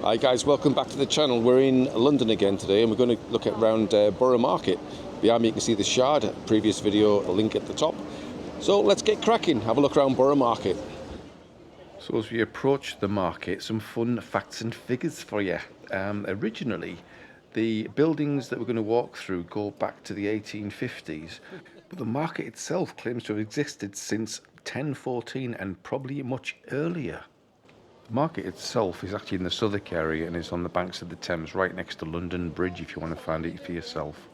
Hi guys, welcome back to the channel. We're in London again today and we're going to look at around Borough Market. Behind me you can see the Shard, previous video, a link at the top. So let's get cracking, have a look around Borough Market. So as we approach the market, some fun facts and figures for you. Originally, the buildings that we're going to walk through go back to the 1850s, but the market itself claims to have existed since 1014 and probably much earlier. The market itself is actually in the Southwark area and is on the banks of the Thames, right next to London Bridge if you want to find it for yourself.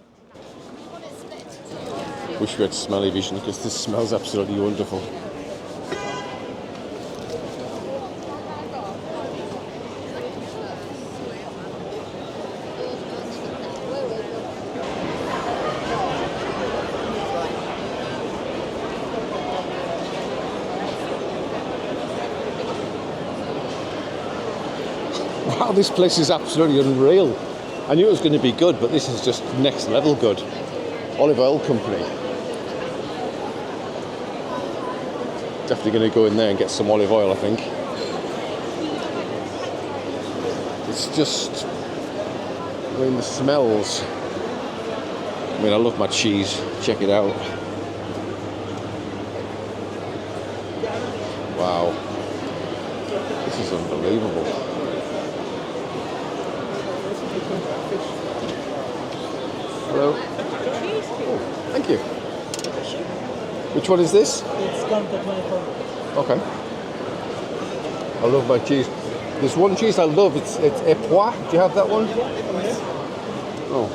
Wish we had smelly vision because this smells absolutely wonderful. Wow, this place is absolutely unreal. I knew it was going to be good, but this is just next level good. Olive oil company. Definitely going to go in there and get some olive oil, I think. It's just, I mean, the smells. I mean, I love my cheese. Check it out. Wow. This is unbelievable. Hello. Oh, thank you. Which one is this? It's gone to 24. Okay. I love my cheese. There's one cheese I love. It's Epois. Do you have that one? Oh.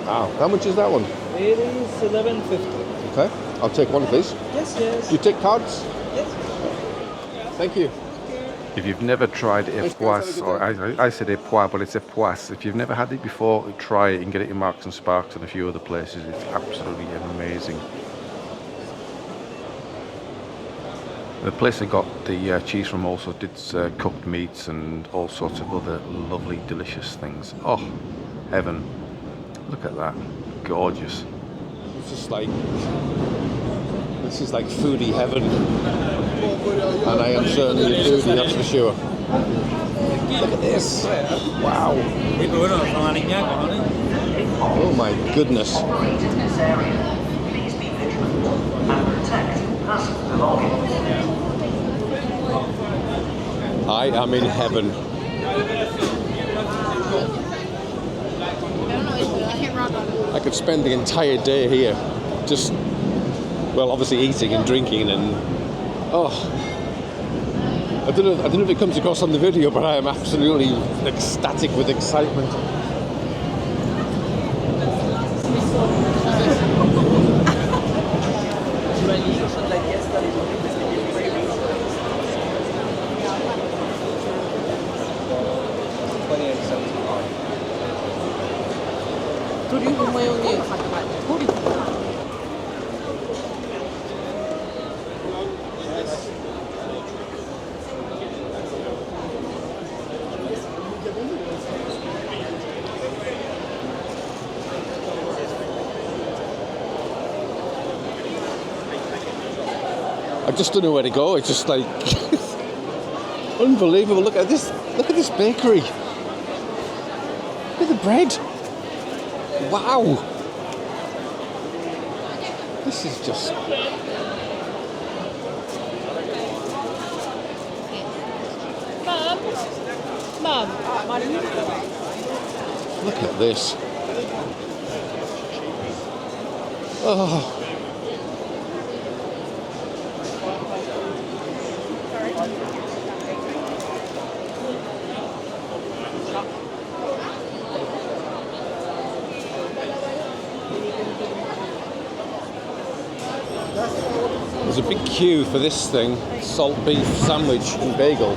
Wow. How much is that one? It is 11.50. Okay. I'll take one, please. Yes, yes. Do you take cards? Yes. Thank you. If you've never tried Epois, or I said Epois, but it's Epois. If you've never had it before, try it. You can get it in Marks and Sparks and a few other places. It's absolutely amazing. The place I got the cheese from also did cooked meats and all sorts of other lovely, delicious things. Oh, heaven. Look at that. Gorgeous. It's just like, this is like foodie heaven. And I am certainly a foodie, that's for sure. Look at this. Wow. Oh my goodness. I am in heaven. I could spend the entire day here just, well, obviously eating and drinking and oh. I don't know if it comes across on the video, but I am absolutely ecstatic with excitement. I just don't know where to go. It's just like unbelievable. Look at this. Look at this bakery. Look at the bread. Wow. This is just. Mum. Look at this. Oh. There's a big queue for this thing, salt beef sandwich and bagel.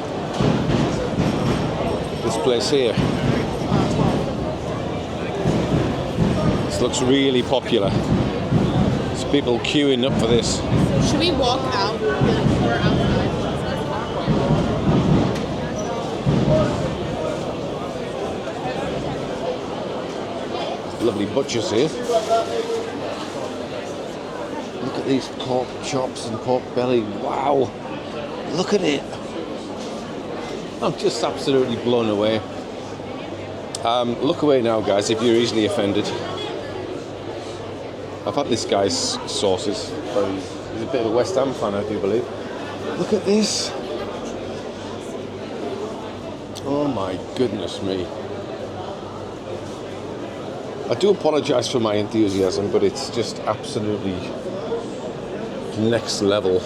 This place here. This looks really popular. There's people queuing up for this. Should we walk out? We're outside. Lovely butchers here. Look at these pork chops and pork belly. Wow. Look at it. I'm just absolutely blown away. Look away now, guys, if you're easily offended. I've had this guy's sauces. He's a bit of a West Ham fan, I do believe. Look at this. Oh my goodness me. I do apologise for my enthusiasm, but it's just absolutely next level.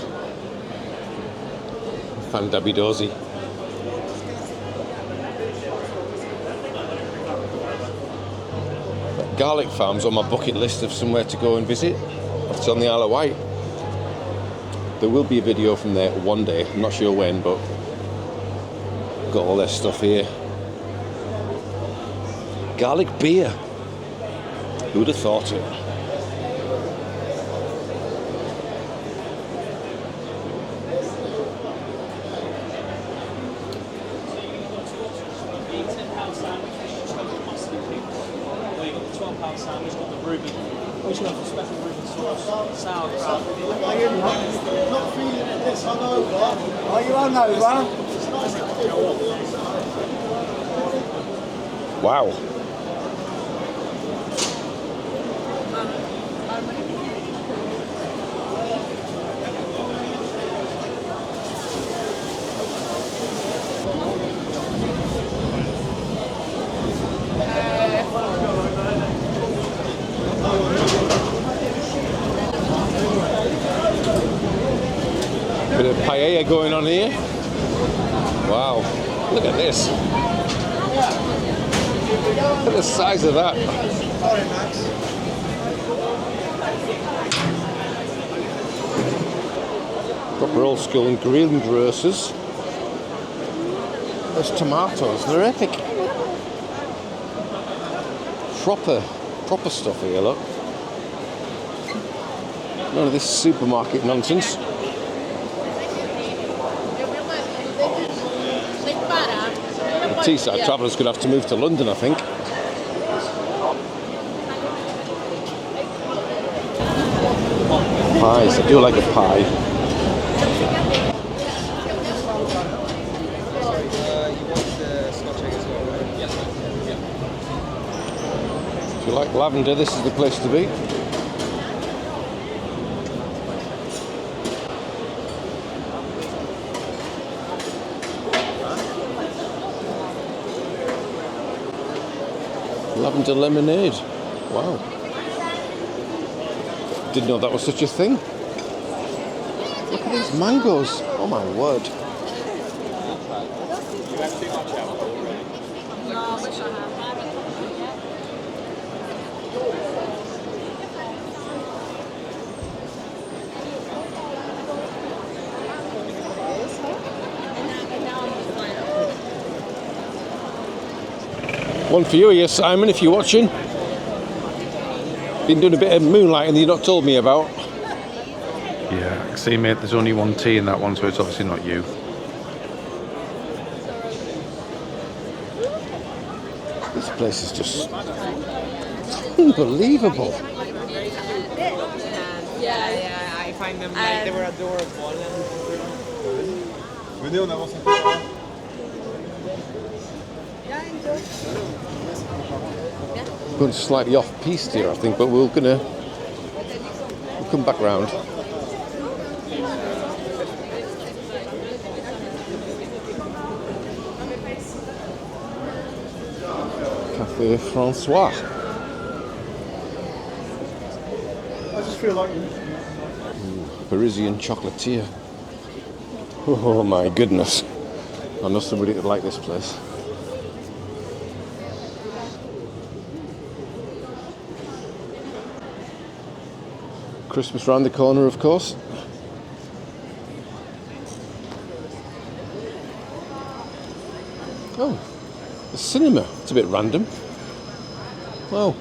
Fandabidozi. Garlic farm's on my bucket list of somewhere to go and visit. It's on the Isle of Wight. There will be a video from there one day. I'm not sure when, but got all their stuff here. Garlic beer. Who'd have thought it? Sandwich got the ruby. We should have a special ruby sauce, sauerkraut. Are you not feeling this hungover? Are you hungover? Wow. Bit of paella going on here. Wow, look at this. Look at the size of that. Proper old school and greengrocers. There's tomatoes, they're epic. Proper stuff here, look. None of this supermarket nonsense. The Teesside Traveller's going to have to move to London, I think. Pies, I do like a pie. If you like lavender, this is the place to be. Lavender lemonade. Wow. Didn't know that was such a thing. Look at these mangoes. Oh my word. One for you here, Simon, if you're watching. Been doing a bit of moonlighting that you've not told me about. Yeah, see mate, there's only one T in that one, so it's obviously not you. This place is just unbelievable. Yeah, I find them like they were adorable. Going slightly off piste here, I think, but we'll come back round. Café Francois. I just feel like Parisian chocolatier. Oh my goodness. I know somebody that would like this place. Christmas round the corner, of course. Oh, the cinema. It's a bit random. Wow.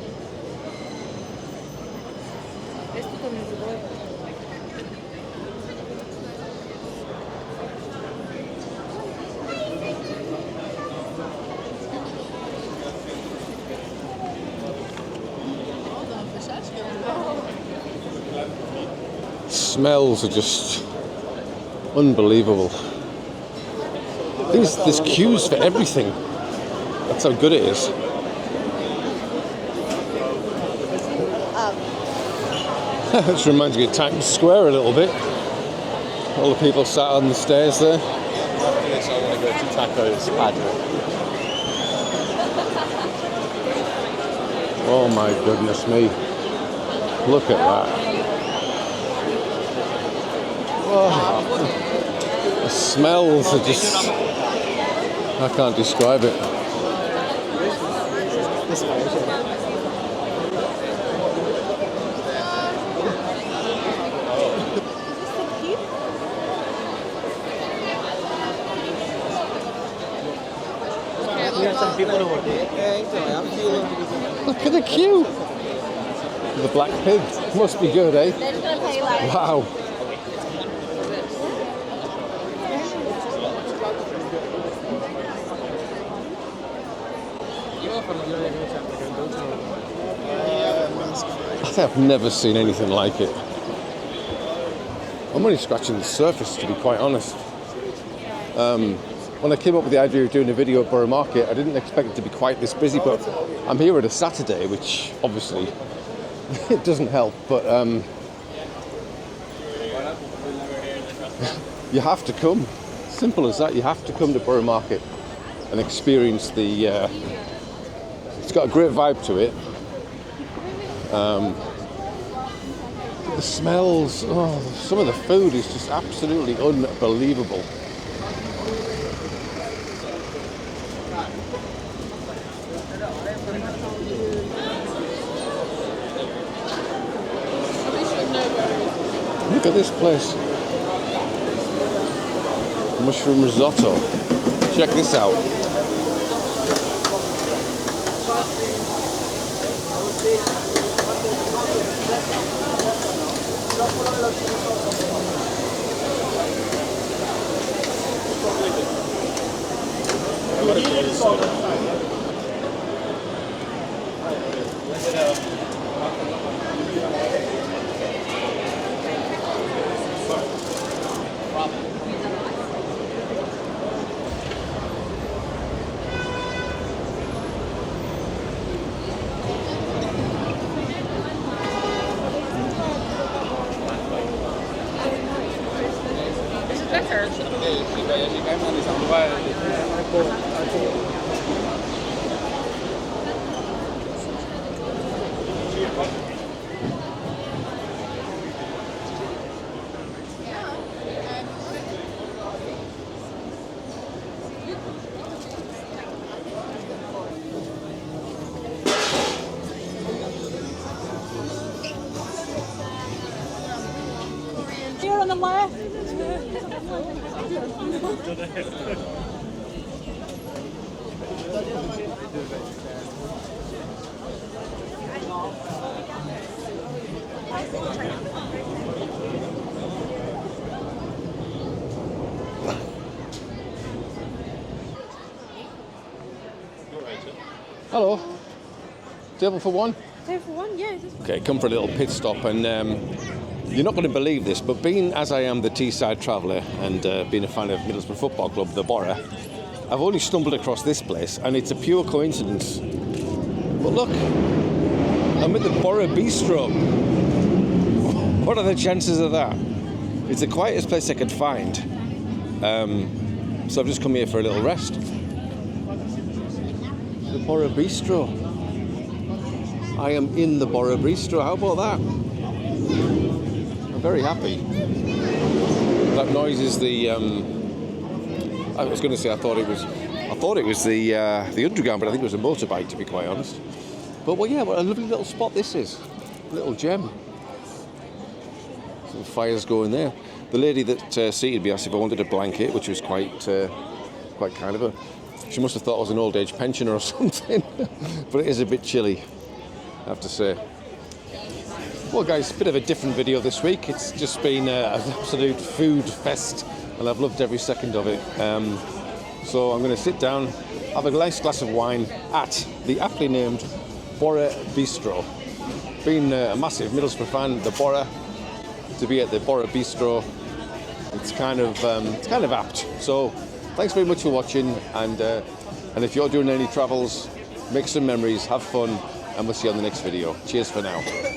Smells are just unbelievable. There's queues for everything. That's how good it is. This reminds me of Times Square a little bit. All the people sat on the stairs there. After this, I want to go to Tacos Padre. Oh my goodness me. Look at that. Oh, the smells are just... I can't describe it. Look at the queue. The black pig. Must be good, eh? Wow. I've never seen anything like it. I'm only scratching the surface, to be quite honest. When I came up with the idea of doing a video at Borough Market, I didn't expect it to be quite this busy, but I'm here at a Saturday, which obviously it doesn't help, but you have to come. Simple as that. You have to come to Borough Market and experience the... it's got a great vibe to it. The smells, oh, some of the food is just absolutely unbelievable. Look at this place. Mushroom risotto. Check this out. Here on the left. Hello. Table for one? Table for one, yeah. Okay, come for a little pit stop, and you're not going to believe this, but being as I am the Teesside traveller and being a fan of Middlesbrough Football Club, the Borough, I've only stumbled across this place, and it's a pure coincidence. But look, I'm at the Boro Bistro. What are the chances of that? It's the quietest place I could find. So I've just come here for a little rest. The Boro Bistro. I am in the Boro Bistro. How about that? I'm very happy. That noise is the. I was going to say I thought it was the underground, but I think it was a motorbike, to be quite honest. But well, yeah, what a lovely little spot this is. A little gem. Some fires going there. The lady that seated me asked if I wanted a blanket, which was quite kind of her. She must have thought I was an old age pensioner or something. But it is a bit chilly, I have to say. Well guys, a bit of a different video this week. It's just been an absolute food fest and I've loved every second of it. So I'm going to sit down, have a nice glass of wine at the aptly named Boro Bistro. Being a massive Middlesbrough fan, the Boro, to be at the Boro Bistro, it's kind of apt. So thanks very much for watching, and if you're doing any travels, make some memories, have fun, and we'll see you on the next video. Cheers for now.